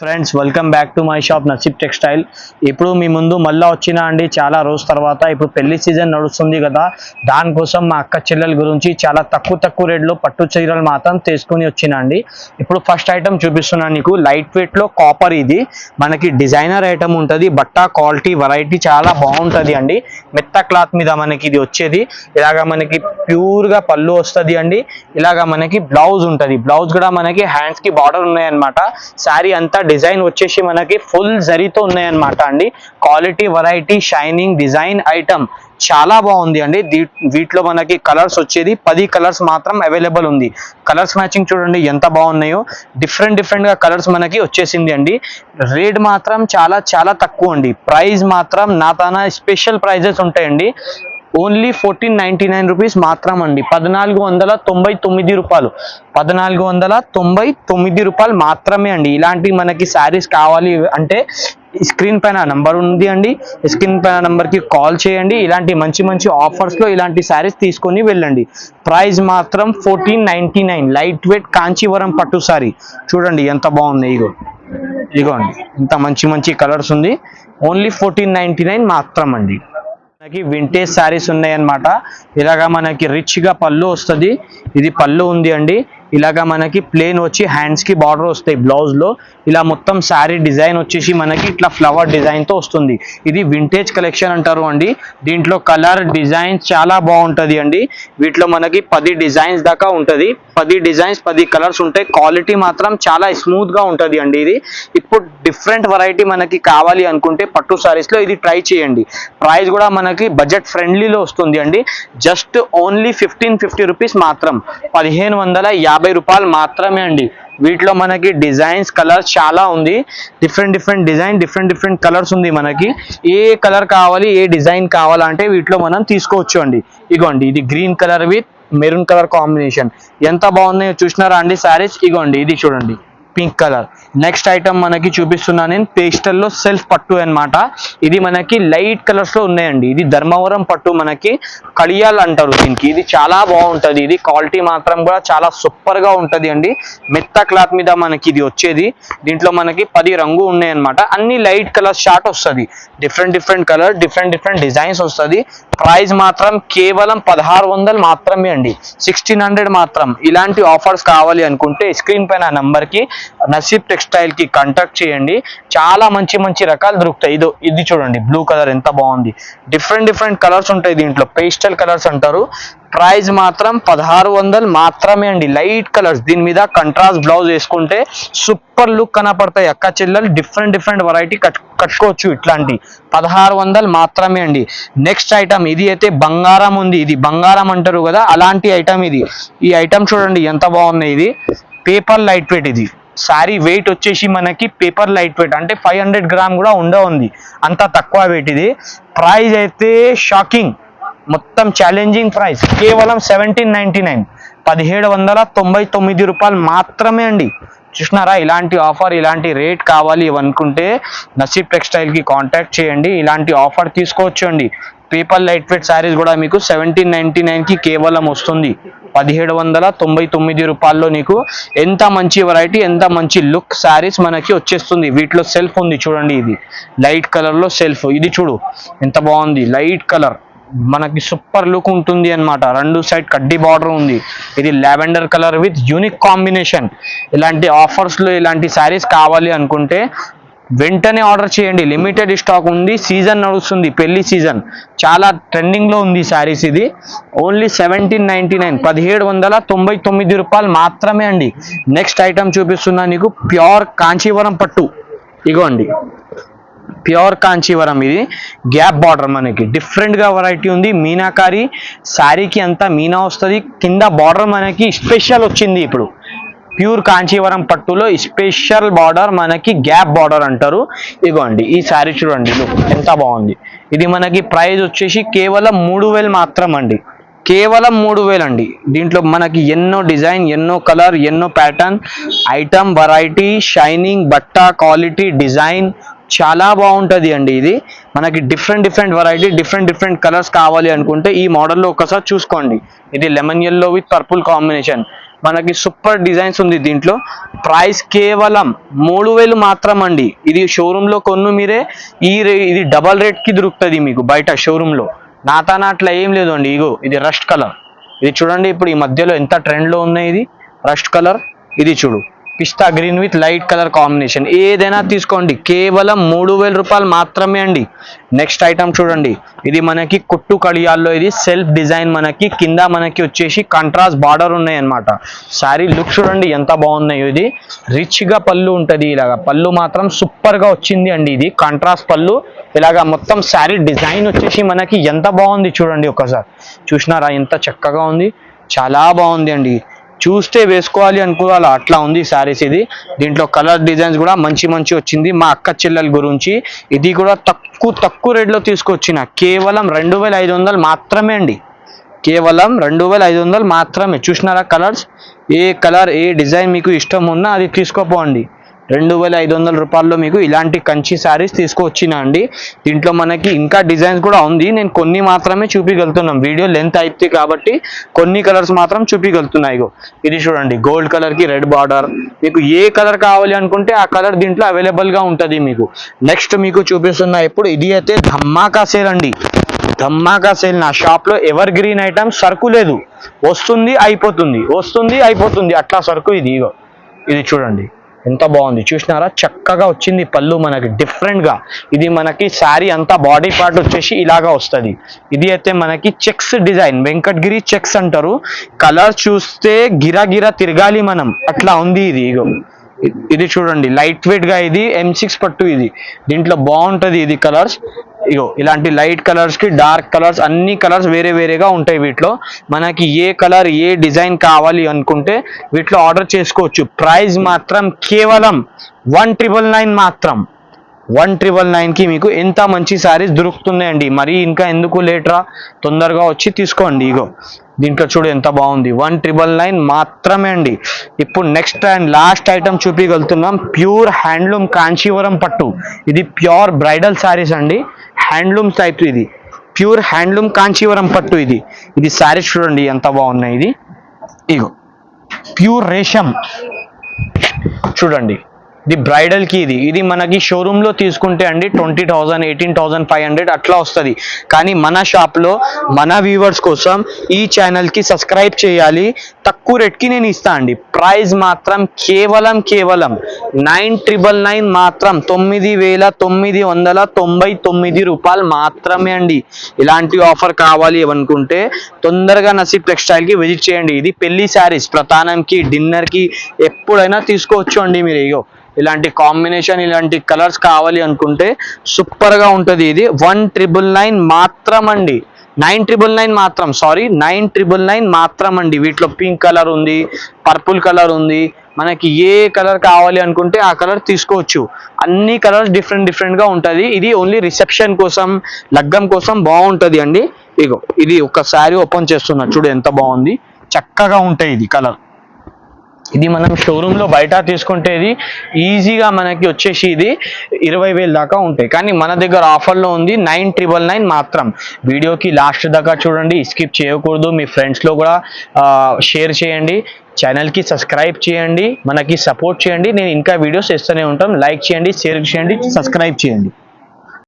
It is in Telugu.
Friends welcome back to my shop నసీబ్ textile. ఇప్పుడు మీ ముందు మళ్ళీ వచ్చినా అండి చాలా రోజు తర్వాత. ఇప్పుడు పెళ్లి సీజన్ నడుస్తుంది కదా, దానికోసం మా అక్క చెల్లెల గురించి చాలా తక్కువ రేట్లో పట్టు చీరలు మాత్రం తీసుకుని వచ్చినా అండి. ఇప్పుడు ఫస్ట్ ఐటమ్ చూపిస్తున్నాను నీకు. లైట్ వెయిట్లో కాపర్, ఇది మనకి డిజైనర్ ఐటమ్ ఉంటుంది. బట్ట క్వాలిటీ వెరైటీ చాలా బాగుంటుంది అండి. మెత్త క్లాత్ మీద మనకి ఇది వచ్చేది. ఇలాగా మనకి ప్యూర్గా పళ్ళు వస్తుంది అండి. ఇలాగా మనకి బ్లౌజ్ ఉంటుంది. బ్లౌజ్ కూడా మనకి హ్యాండ్స్కి బార్డర్ ఉన్నాయన్నమాట. శారీ అంతా డిజైన్ వచ్చేసి మనకి ఫుల్ జరీతో ఉన్నాయన్నమాట అండి. Quality variety shining design item చాలా బాగుంది అండి. వీటిలో మనకి కలర్స్ వచ్చేది 10 కలర్స్ మాత్రం అవైలబుల్ ఉంది. కలర్స్ మ్యాచింగ్ చూడండి ఎంత బాగున్నాయో. డిఫరెంట్ గా కలర్స్ మనకి వచ్చేసింది అండి. రేట్ మాత్రం చాలా తక్కువ అండి. ప్రైస్ మాత్రం నాతానా స్పెషల్ ప్రైజెస్ ఉంటాయండి. ఓన్లీ 1499 రూపీస్ మాత్రం అండి. 1499 రూపాయలు, 1499 రూపాయలు మాత్రమే అండి. ఇలాంటి మనకి శారీస్ కావాలి అంటే స్క్రీన్ పైన నంబర్ ఉంది అండి. స్క్రీన్ పైన నంబర్కి కాల్ చేయండి. ఇలాంటి మంచి ఆఫర్స్లో ఇలాంటి శారీస్ తీసుకొని వెళ్ళండి. ప్రైస్ మాత్రం 1499. లైట్ వెయిట్ కాంచీవరం పట్టు శారీ చూడండి ఎంత బాగుంది. ఇగోండి ఇంత మంచి కలర్స్ ఉంది. ఓన్లీ 1499 మాత్రం అండి. మనకి వింటేజ్ శారీస్ ఉన్నాయన్నమాట. ఇలాగా మనకి రిచ్ గా పళ్ళు వస్తుంది. ఇది పళ్ళు ఉంది అండి. ఇలాగా మనకి ప్లేన్ వచ్చి హ్యాండ్స్ కి బార్డర్ వస్తాయి. బ్లౌజ్ లో ఇలా మొత్తం శారీ డిజైన్ వచ్చేసి మనకి ఇట్లా ఫ్లవర్ డిజైన్ తో వస్తుంది. ఇది వింటేజ్ కలెక్షన్ అంటారు అండి. దీంట్లో కలర్ డిజైన్స్ చాలా బాగుంటది అండి. వీటిలో మనకి 10 డిజైన్స్ దాకా ఉంటది. 10 డిజైన్స్ 10 కలర్స్ ఉంటాయి. క్వాలిటీ మాత్రం చాలా స్మూత్ గా ఉంటది అండి. ఇది ఇప్పుడు డిఫరెంట్ వెరైటీ మనకి కావాలి అనుకుంటే పట్టు సారీస్ లో ఇది ట్రై చేయండి. ప్రైస్ కూడా మనకి బడ్జెట్ ఫ్రెండ్లీలో వస్తుంది అండి. జస్ట్ ఓన్లీ 1550 రూపీస్ మాత్రం, 1550 రూపాయలు మాత్రమే అండి. వీటిలో మనకి డిజైన్స్ కలర్స్ చాలా ఉంది. డిఫరెంట్ డిజైన్ డిఫరెంట్ కలర్స్ ఉంది. మనకి ఏ కలర్ కావాలి, ఏ డిజైన్ కావాలంటే వీటిలో మనం తీసుకోవచ్చు అండి. ఇగోండి ఇది green colour with maroon colour combination ఎంత బాగున్నాయో చూసినారా అండి శారీస్. ఇగోండి ఇది చూడండి పింక్ కలర్. నెక్స్ట్ ఐటమ్ మనకి చూపిస్తున్నా నేను పేస్టల్లో సెల్ఫ్ పట్టు అన్నమాట. ఇది మనకి లైట్ కలర్స్ లో ఉన్నాయండి. ఇది ధర్మవరం పట్టు, మనకి కడియాల్ అంటారు దీనికి. ఇది చాలా బాగుంటది. ఇది క్వాలిటీ మాత్రం కూడా చాలా సూపర్ గా ఉంటది అండి. మెత్త క్లాత్ మీద మనకి ఇది వచ్చేది. దీంట్లో మనకి 10 రంగు ఉన్నాయన్నమాట. అన్ని లైట్ కలర్ షార్ట్ వస్తుంది. డిఫరెంట్ కలర్ డిఫరెంట్ డిజైన్స్ వస్తుంది. ప్రైస్ మాత్రం కేవలం 1600 మాత్రమే అండి. 1600 మాత్రం. ఇలాంటి ఆఫర్స్ కావాలి అనుకుంటే స్క్రీన్ పైన నంబర్ కి నసీబ్ టెక్స్టైల్ కి కాంటాక్ట్ చేయండి. చాలా మంచి రకాలు దొరుకుతాయి. ఇది చూడండి బ్లూ కలర్ ఎంత బాగుంది. డిఫరెంట్ కలర్స్ ఉంటాయి దీంట్లో. పేస్టల్ కలర్స్ అంటారు. ప్రైస్ మాత్రం 1600 మాత్రమే అండి. లైట్ కలర్స్, దీని మీద కంట్రాస్ట్ బ్లౌజ్ వేసుకుంటే సూపర్ లుక్ కనపడతాయి. అక్క చెల్లెలు డిఫరెంట్ వెరైటీ కట్టుకోవచ్చు. ఇట్లాంటి 1600 మాత్రమే అండి. నెక్స్ట్ ఐటమ్ ఇది అయితే బంగారం ఉంది. ఇది బంగారం అంటారు కదా, అలాంటి ఐటమ్ ఇది. ఈ ఐటమ్ చూడండి ఎంత బాగున్నాయి. ఇది పేపర్ లైట్ వెయిట్. ఇది శారీ వెయిట్ వచ్చేసి మనకి పేపర్ లైట్ వెయిట్ అంటే 500 గ్రామ్ కూడా ఉంది. అంత తక్కువ వెయిట్. ఇది ప్రైస్ అయితే షాకింగ్, మొత్తం ఛాలెంజింగ్ ప్రైస్. కేవలం 1799, 1799 రూపాయలు మాత్రమే అండి. చూసినారా ఇలాంటి ఆఫర్, ఇలాంటి రేట్ కావాలి అనుకుంటే నసీబ్ టెక్స్టైల్ కి కాంటాక్ట్ చేయండి. ఇలాంటి ఆఫర్ తీసుకోవచ్చు అండి. పేపర్ లైట్ వెయిట్ శారీస్ కూడా మీకు 1799 కి కేవలం వస్తుంది. 1799 రూపాయల్లో నీకు ఎంత మంచి వెరైటీ, ఎంత మంచి లుక్ శారీస్ మనకి వచ్చేస్తుంది. వీటిలో సెల్ఫ్ ఉంది చూడండి. ఇది లైట్ కలర్ లో సెల్ఫ్. ఇది చూడు ఎంత బాగుంది. లైట్ కలర్ మనకి సూపర్ లుక్ ఉంటుంది అన్నమాట. రెండు సైడ్ కడ్డీ బార్డర్ ఉంది. ఇది lavender colour with unique combination. ఇలాంటి ఆఫర్స్ లో ఇలాంటి శారీస్ కావాలి అనుకుంటే వెంటనే ఆర్డర్ చేయండి. లిమిటెడ్ స్టాక్ ఉంది. సీజన్ నడుస్తుంది, పెళ్లి సీజన్. చాలా ట్రెండింగ్ లో ఉంది శారీస్. ఇది ఓన్లీ 1799, 1799 రూపాయలు మాత్రమే అండి. నెక్స్ట్ ఐటమ్ చూపిస్తున్నా నీకు. ప్యూర్ కాంచీవరం పట్టు. ఇగోండి ప్యూర్ కాంచీవరం. ఇది గ్యాప్ బార్డర్, మనకి డిఫరెంట్ గా వెరైటీ ఉంది. మీనాకారి శారీకి అంతా మీనా వస్తుంది. కింద బార్డర్ మనకి స్పెషల్ వచ్చింది. ఇప్పుడు ప్యూర్ కాంచీవరం పట్టులో స్పెషల్ బార్డర్ మనకి గ్యాప్ బార్డర్ అంటారు. ఇగోండి ఈ శారీ చూడండి ఎంత బాగుంది. ఇది మనకి ప్రైస్ వచ్చేసి కేవలం 3000 మాత్రం అండి. కేవలం 3000 అండి. దీంట్లో మనకి ఎన్నో డిజైన్, ఎన్నో కలర్, ఎన్నో ప్యాటర్న్ ఐటమ్ వెరైటీ షైనింగ్ బట్ట క్వాలిటీ డిజైన్ చాలా బాగుంటది అండి. ఇది మనకి డిఫరెంట్ వెరైటీ డిఫరెంట్ కలర్స్ కావాలి అనుకుంటే ఈ మోడల్లో ఒకసారి చూసుకోండి. ఇది lemon yellow with purple combination. మనకి సూపర్ డిజైన్స్ ఉంది దీంట్లో. ప్రైస్ కేవలం 3000 మాత్రం అండి. ఇది షోరూమ్ లో కొను మీరే, ఇది డబల్ రేట్ కి దొరుకుతుంది మీకు బయట షోరూమ్ లో. నాతానా అట్లా ఏం లేదు అండి. ఇగో ఇది రస్ట్ కలర్, ఇది చూడండి ఇప్పుడు ఈ మధ్యలో ఎంత ట్రెండ్ లో ఉన్నాయి. ఇది రస్ట్ కలర్, ఇది చూడు pista green with light colour combination. ఏదైనా తీసుకోండి, కేవలం 3000 రూపాయలు మాత్రమే అండి. నెక్స్ట్ ఐటమ్ చూడండి, ఇది మనకి కుట్టు కడియాల్లో ఇది సెల్ఫ్ డిజైన్, మనకి కింద మనకి వచ్చేసి కాంట్రాస్ట్ బార్డర్ ఉన్నాయి అన్నమాట. శారీ లుక్ చూడండి ఎంత బాగున్నాయో. ఇది రిచ్ గా పళ్ళు ఉంటది, ఇలాగా పళ్ళు మాత్రం సూపర్ గా వచ్చింది అండి. ఇది కాంట్రాస్ట్ పళ్ళు, ఇలాగా మొత్తం శారీ డిజైన్ వచ్చేసి మనకి ఎంత బాగుంది చూడండి. ఒకసారి చూసినారా ఎంత చక్కగా ఉంది, చాలా బాగుంది అండి. చూస్తే వేసుకోవాలి అనుకోవాలా అట్లా ఉంది శారీస్. ఇది దీంట్లో కలర్ డిజైన్స్ కూడా మంచి మంచి వచ్చింది. మా అక్క చెల్లెల గురించి ఇది కూడా తక్కువ రేట్లో తీసుకొచ్చిన, కేవలం 2500 మాత్రమే అండి. కేవలం 2500 మాత్రమే. చూసినారా కలర్స్, ఏ కలర్ ఏ డిజైన్ మీకు ఇష్టం ఉన్నా అది తీసుకోపోండి. 2500 రూపాయల్లో మీకు ఇలాంటి కంచి శారీస్ తీసుకొచ్చిన అండి. దీంట్లో మనకి ఇంకా డిజైన్స్ కూడా ఉంది, నేను కొన్ని మాత్రమే చూపించగలుగుతున్నాం. వీడియో లెంత్ అయితే కాబట్టి కొన్ని కలర్స్ మాత్రం చూపించగలుగుతున్నాయి. ఇది చూడండి గోల్డ్ కలర్ కి రెడ్ బార్డర్, మీకు ఏ కలర్ కావాలి అనుకుంటే ఆ కలర్ దీంట్లో అవైలబుల్ గా ఉంటుంది మీకు. నెక్స్ట్ మీకు చూపిస్తున్నా ఇప్పుడు, ఇది అయితే ధమాకా సేల్ అండి. ధమాకా సేల్. నా షాప్ లో ఎవర్ గ్రీన్ ఐటమ్ సరుకు లేదు, వస్తుంది అయిపోతుంది, వస్తుంది అయిపోతుంది అట్లా సరుకు. ఇది ఇగో ఇది చూడండి ఎంత బాగుంది, చూసినారా చక్కగా వచ్చింది పళ్ళు మనకి డిఫరెంట్ గా. ఇది మనకి శారీ అంతా బాడీ పార్ట్ వచ్చేసి ఇలాగా వస్తుంది. ఇది అయితే మనకి చెక్స్ డిజైన్, వెంకటగిరి చెక్స్ అంటారు. కలర్ చూస్తే గిరా గిరా తిరగాలి మనం, అట్లా ఉంది ఇది. ఇగో ఇది చూడండి లైట్ వెయిట్ గా, ఇది M6 పట్టు. ఇది దీంట్లో బాగుంటది ఇది కలర్స్. ఇగో ఇలాంటి లైట్ కలర్స్ కి డార్క్ కలర్స్, అన్ని కలర్స్ వేరే వేరేగా ఉంటాయి వీటిలో. మనకి ఏ కలర్ ఏ డిజైన్ కావాలి అనుకుంటే వీటిలో ఆర్డర్ చేసుకోవచ్చు. ప్రైస్ మాత్రం కేవలం 1999 మాత్రం. 1999 కి మీకు ఎంత మంచి శారీస్ దొరుకుతున్నాయండి. మరి ఇంకా ఎందుకు లేట్రా, తొందరగా వచ్చి తీసుకోండి. ఇగో దీంట్లో చూడు ఎంత బాగుంది, 1999 మాత్రమే అండి. ఇప్పుడు నెక్స్ట్ అండ్ లాస్ట్ ఐటమ్ చూపించగలుగుతున్నాం, ప్యూర్ హ్యాండ్లూమ్ కాంచీవరం పట్టు. ఇది ప్యూర్ బ్రైడల్ శారీస్ అండి, హ్యాండ్లూమ్ టైప్. ఇది ప్యూర్ హ్యాండ్లూమ్ కాంచీవరం పట్టు. ఇది శారీస్ చూడండి ఎంత బాగున్నాయి. ఇది ఇగో ప్యూర్ రేషం చూడండి, ఇది బ్రైడల్ కి. ఇది మనకి షోరూమ్ లో తీసుకుంటే అండి 20,000 18,500 అట్లా వస్తుంది. కానీ మన షాప్ లో మన వ్యూవర్స్ కోసం ఈ ఛానల్ కి సబ్స్క్రైబ్ చేయాలి, తక్కువ రేట్ కి నేను ఇస్తా అండి. ప్రైస్ మాత్రం కేవలం 999 మాత్రం, 9999 రూపాయలు మాత్రమే అండి. ఇలాంటి ఆఫర్ కావాలి అనుకుంటే తొందరగా నసీబ్ టెక్స్టైల్ కి విజిట్ చేయండి. ఇది పెళ్లి శారీస్, ప్రధానంకి డిన్నర్ కి ఎప్పుడైనా తీసుకోవచ్చు అండి మీరు. ఇగో ఇలాంటి కాంబినేషన్ ఇలాంటి కలర్స్ కావాలి అనుకుంటే సూపర్ గా ఉంటది. ఇది 1999 మాత్రం అండి, 999 మాత్రం, సారీ 999 మాత్రం అండి. వీటిలో పింక్ కలర్ ఉంది, పర్పుల్ కలర్ ఉంది, మనకి ఏ కలర్ కావాలి అనుకుంటే ఆ కలర్ తీసుకోవచ్చు. అన్ని కలర్స్ డిఫరెంట్ గా ఉంటది. ఇది ఓన్లీ రిసెప్షన్ కోసం లగ్గం కోసం బాగుంటది అండి. ఇగో ఇది ఒక శారీ ఓపెన్ చేస్తున్నా చూడు ఎంత బాగుంది, చక్కగా ఉంటాయి ఇది కలర్. ఇది మనం షోరూమ్ లో బయట తీసుకుంటే ఇది ఈజీగా మనకి వచ్చేసి ఇది 20,000 దాకా ఉంటాయి. కానీ మన దగ్గర ఆఫర్ లో ఉంది 999 మాత్రం. వీడియోకి లాస్ట్ దాకా చూడండి, స్కిప్ చేయకూడదు. మీ ఫ్రెండ్స్ లో కూడా షేర్ చేయండి, ఛానల్ కి సబ్స్క్రైబ్ చేయండి, మనకి సపోర్ట్ చేయండి. నేను ఇంకా వీడియోస్ చేస్తూనే ఉంటాం. లైక్ చేయండి, షేర్ చేయండి, సబ్స్క్రైబ్ చేయండి.